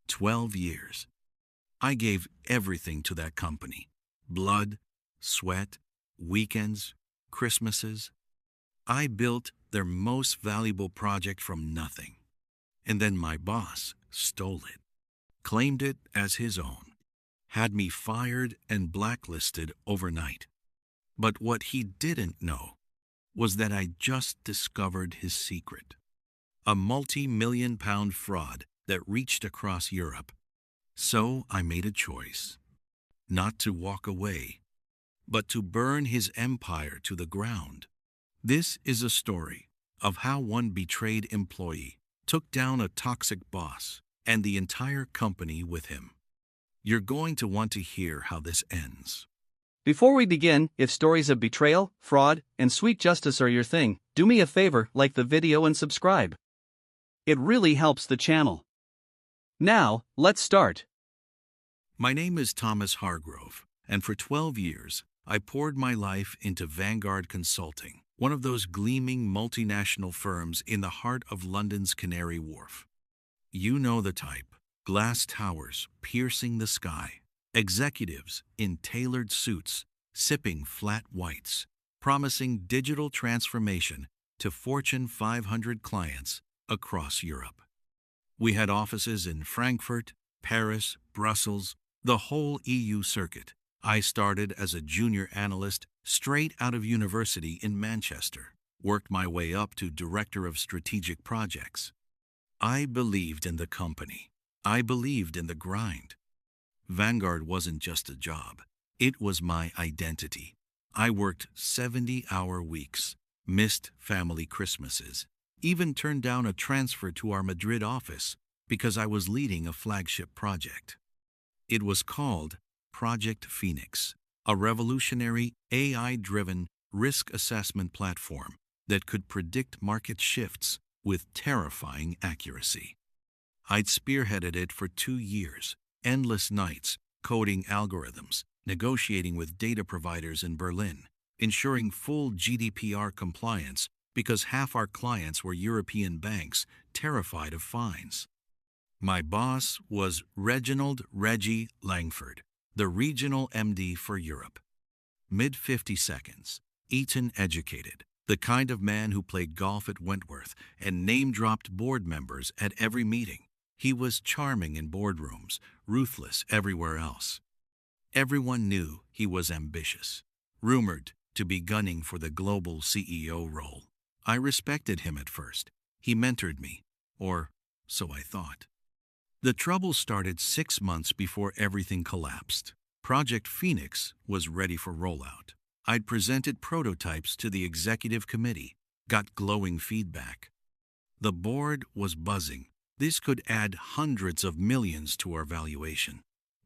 12 years. I gave everything to that company. Blood, sweat, weekends, Christmases. I built their most valuable project from nothing. And then my boss stole it, claimed it as his own, had me fired and blacklisted overnight. But what he didn't know was that I just discovered his secret. A multi-million-pound fraud that reached across Europe. So I made a choice, not to walk away, but to burn his empire to the ground. This is a story of how one betrayed employee took down a toxic boss and the entire company with him. You're going to want to hear how this ends. Before we begin, if stories of betrayal, fraud, and sweet justice are your thing, do me a favor, like the video and subscribe. It really helps the channel. Now, let's start. My name is Thomas Hargrove, and for 12 years, I poured my life into Vanguard Consulting, one of those gleaming multinational firms in the heart of London's Canary Wharf. You know the type: glass towers piercing the sky, executives in tailored suits sipping flat whites, promising digital transformation to Fortune 500 clients across Europe. We had offices in Frankfurt, Paris, Brussels, the whole EU circuit. I started as a junior analyst straight out of university in Manchester, worked my way up to director of strategic projects. I believed in the company. I believed in the grind. Vanguard wasn't just a job. It was my identity. I worked 70-hour weeks, missed family Christmases, even turned down a transfer to our Madrid office because I was leading a flagship project. It was called Project Phoenix, a revolutionary AI-driven risk assessment platform that could predict market shifts with terrifying accuracy. I'd spearheaded it for 2 years, endless nights, coding algorithms, negotiating with data providers in Berlin, ensuring full GDPR compliance because half our clients were European banks terrified of fines. My boss was Reginald "Reggie" Langford, the regional MD for Europe. Mid-50 seconds, Eton educated, the kind of man who played golf at Wentworth and name-dropped board members at every meeting. He was charming in boardrooms, ruthless everywhere else. Everyone knew he was ambitious, rumored to be gunning for the global CEO role. I respected him at first. He mentored me, or so I thought. The trouble started 6 months before everything collapsed. Project Phoenix was ready for rollout. I'd presented prototypes to the executive committee, got glowing feedback. The board was buzzing. This could add hundreds of millions to our valuation.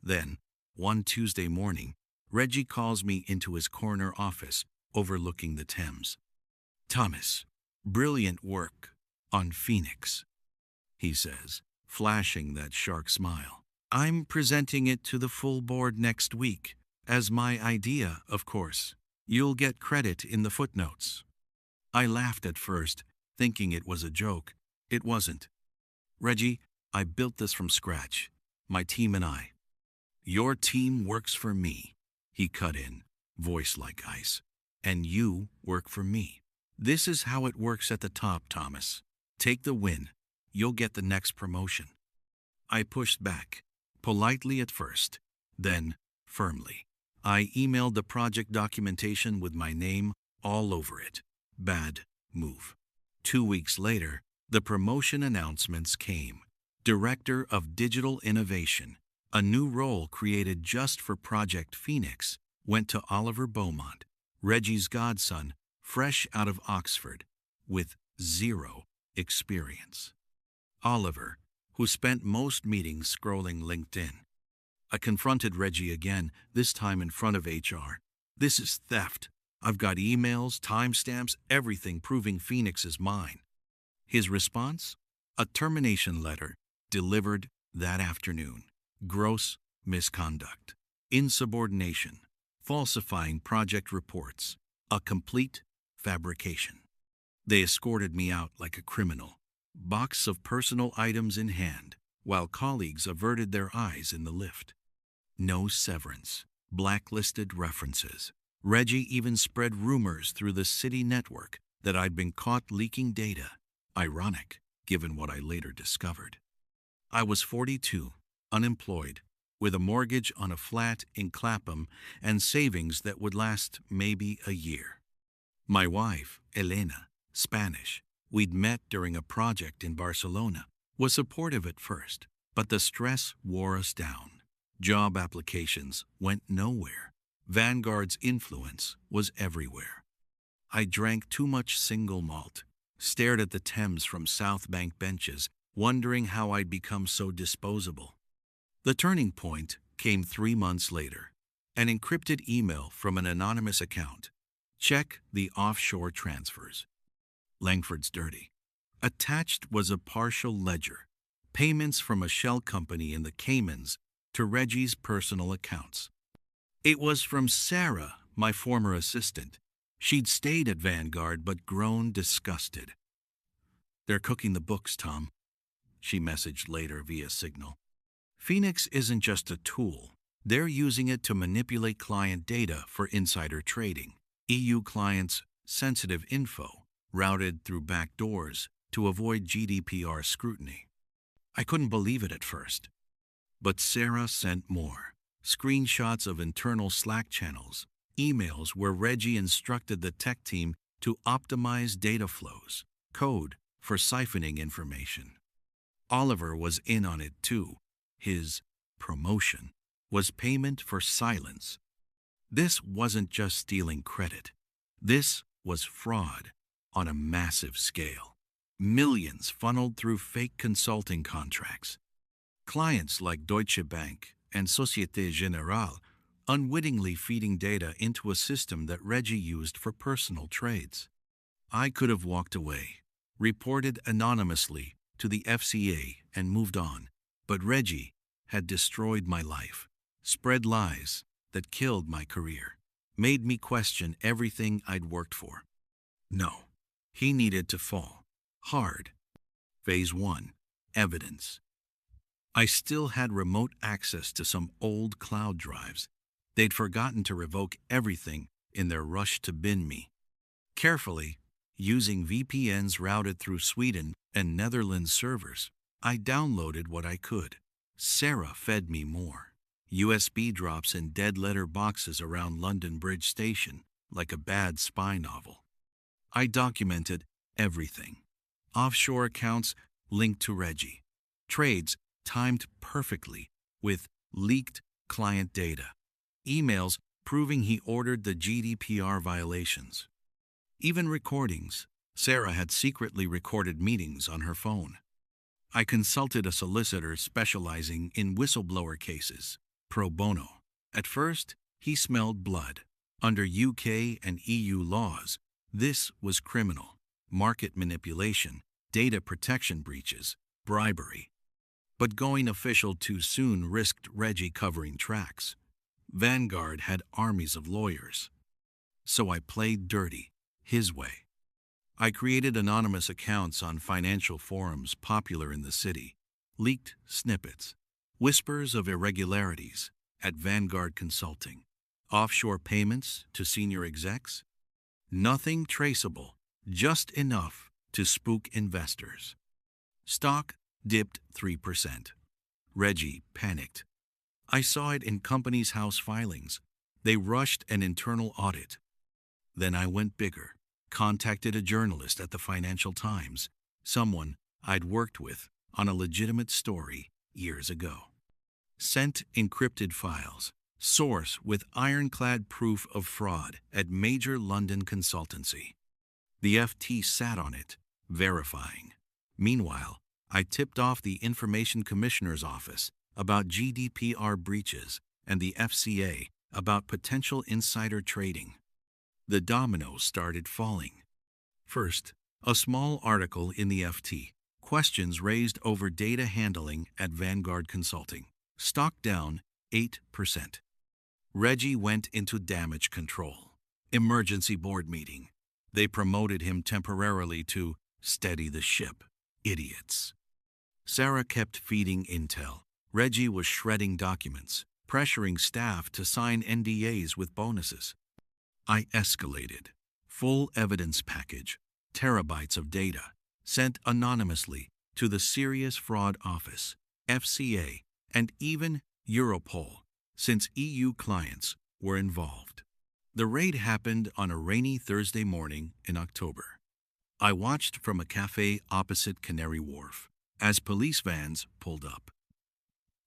Then, one Tuesday morning, Reggie calls me into his corner office overlooking the Thames. "Thomas, brilliant work on Phoenix," he says, flashing that shark smile. "I'm presenting it to the full board next week, as my idea, of course. You'll get credit in the footnotes." I laughed at first, thinking it was a joke. It wasn't. "Reggie, I built this from scratch, my team and I." "Your team works for me," he cut in, voice like ice. "And you work for me. This is how it works at the top, Thomas. Take the win. You'll get the next promotion." I pushed back, politely at first, then firmly. I emailed the project documentation with my name all over it. Bad move. 2 weeks later, the promotion announcements came. Director of Digital Innovation, a new role created just for Project Phoenix, went to Oliver Beaumont, Reggie's godson, fresh out of Oxford, with 0 experience. Oliver, who spent most meetings scrolling LinkedIn. I confronted Reggie again, this time in front of HR. "This is theft. I've got emails, timestamps, everything proving Phoenix is mine." His response? A termination letter delivered that afternoon. Gross misconduct, insubordination, falsifying project reports, a complete fabrication. They escorted me out like a criminal, box of personal items in hand, while colleagues averted their eyes in the lift. No severance, blacklisted references. Reggie even spread rumors through the city network that I'd been caught leaking data. Ironic, given what I later discovered. I was 42, unemployed, with a mortgage on a flat in Clapham and savings that would last maybe a year. My wife, Elena, Spanish, we'd met during a project in Barcelona, was supportive at first, but the stress wore us down. Job applications went nowhere. Vanguard's influence was everywhere. I drank too much single malt, stared at the Thames from South Bank benches, wondering how I'd become so disposable. The turning point came 3 months later. An encrypted email from an anonymous account. Check the offshore transfers. Langford's dirty. Attached was a partial ledger, payments from a shell company in the Caymans to Reggie's personal accounts. It was from Sarah, my former assistant. She'd stayed at Vanguard but grown disgusted. "They're cooking the books, Tom," she messaged later via Signal. "Phoenix isn't just a tool. They're using it to manipulate client data for insider trading. EU clients' sensitive info routed through back doors to avoid GDPR scrutiny." I couldn't believe it at first. But Sarah sent more. Screenshots of internal Slack channels, emails where Reggie instructed the tech team to optimize data flows, code for siphoning information. Oliver was in on it too. His promotion was payment for silence. This wasn't just stealing credit. This was fraud on a massive scale. Millions funneled through fake consulting contracts. Clients like Deutsche Bank and Société Générale unwittingly feeding data into a system that Reggie used for personal trades. I could have walked away, reported anonymously to the FCA and moved on, but Reggie had destroyed my life, spread lies that killed my career, made me question everything I'd worked for. No, he needed to fall. Hard. Phase 1. Evidence. I still had remote access to some old cloud drives. They'd forgotten to revoke everything in their rush to bin me. Carefully, using VPNs routed through Sweden and Netherlands servers, I downloaded what I could. Sarah fed me more. USB drops in dead letter boxes around London Bridge Station, like a bad spy novel. I documented everything. Offshore accounts linked to Reggie. Trades timed perfectly with leaked client data. Emails proving he ordered the GDPR violations. Even recordings. Sarah had secretly recorded meetings on her phone. I consulted a solicitor specializing in whistleblower cases, pro bono. At first, he smelled blood. Under UK and EU laws, this was criminal. Market manipulation, data protection breaches, bribery. But going official too soon risked Reggie covering tracks. Vanguard had armies of lawyers. So I played dirty, his way. I created anonymous accounts on financial forums popular in the city, leaked snippets, whispers of irregularities at Vanguard Consulting, offshore payments to senior execs. Nothing traceable, just enough to spook investors. Stock dipped 3%. Reggie panicked. I saw it in companies' house filings. They rushed an internal audit. Then I went bigger, contacted a journalist at the Financial Times, someone I'd worked with on a legitimate story years ago. Sent encrypted files, source with ironclad proof of fraud at major London consultancy. The FT sat on it, verifying. Meanwhile, I tipped off the Information Commissioner's Office about GDPR breaches and the FCA about potential insider trading. The dominoes started falling. First, a small article in the FT, questions raised over data handling at Vanguard Consulting. Stock down 8%. Reggie went into damage control. Emergency board meeting. They promoted him temporarily to steady the ship. Idiots. Sarah kept feeding intel. Reggie was shredding documents, pressuring staff to sign NDAs with bonuses. I escalated. Full evidence package, terabytes of data, sent anonymously to the Serious Fraud Office, FCA, and even Europol, since EU clients were involved. The raid happened on a rainy Thursday morning in October. I watched from a cafe opposite Canary Wharf as police vans pulled up.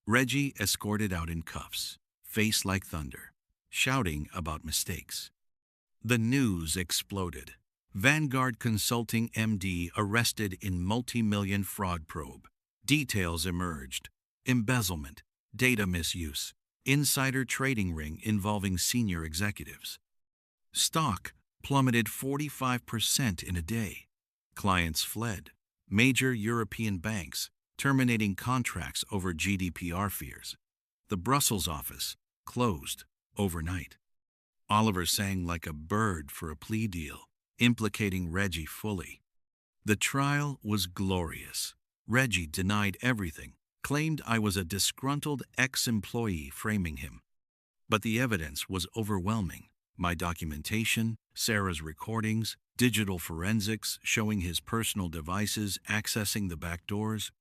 Reggie escorted out in cuffs, face like thunder, shouting about mistakes. The news exploded. Vanguard Consulting MD arrested in multi-million fraud probe. Details emerged. Embezzlement, data misuse, insider trading ring involving senior executives. Stock plummeted 45% in a day. Clients fled. Major European banks terminating contracts over GDPR fears. The Brussels office closed overnight. Oliver sang like a bird for a plea deal, implicating Reggie fully. The trial was glorious. Reggie denied everything, claimed I was a disgruntled ex-employee framing him. But the evidence was overwhelming. My documentation, Sarah's recordings, digital forensics showing his personal devices accessing the back doors.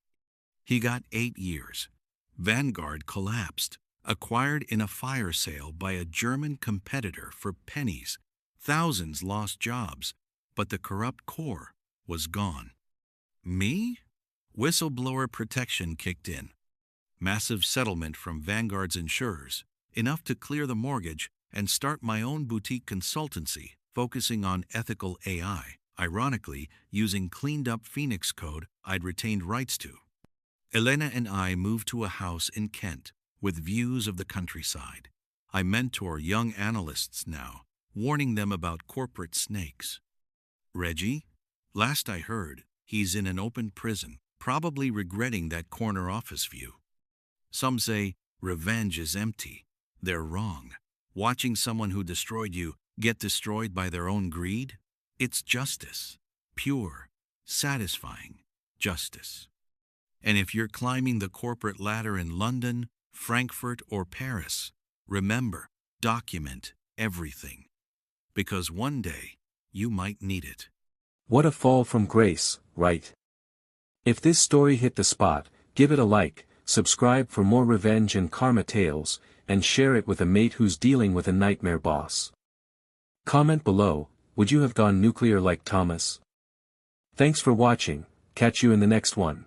He got 8 years. Vanguard collapsed, acquired in a fire sale by a German competitor for pennies. Thousands lost jobs, but the corrupt core was gone. Me? Whistleblower protection kicked in. Massive settlement from Vanguard's insurers, enough to clear the mortgage and start my own boutique consultancy focusing on ethical AI, ironically using cleaned-up Phoenix code I'd retained rights to. Elena and I moved to a house in Kent with views of the countryside. I mentor young analysts now, warning them about corporate snakes. Reggie? Last I heard, he's in an open prison, probably regretting that corner office view. Some say revenge is empty. They're wrong. Watching someone who destroyed you get destroyed by their own greed? It's justice. Pure, satisfying justice. And if you're climbing the corporate ladder in London, Frankfurt, or Paris, remember, document everything. Because one day, you might need it. What a fall from grace, right? If this story hit the spot, give it a like, subscribe for more revenge and karma tales, and share it with a mate who's dealing with a nightmare boss. Comment below, would you have gone nuclear like Thomas? Thanks for watching, catch you in the next one.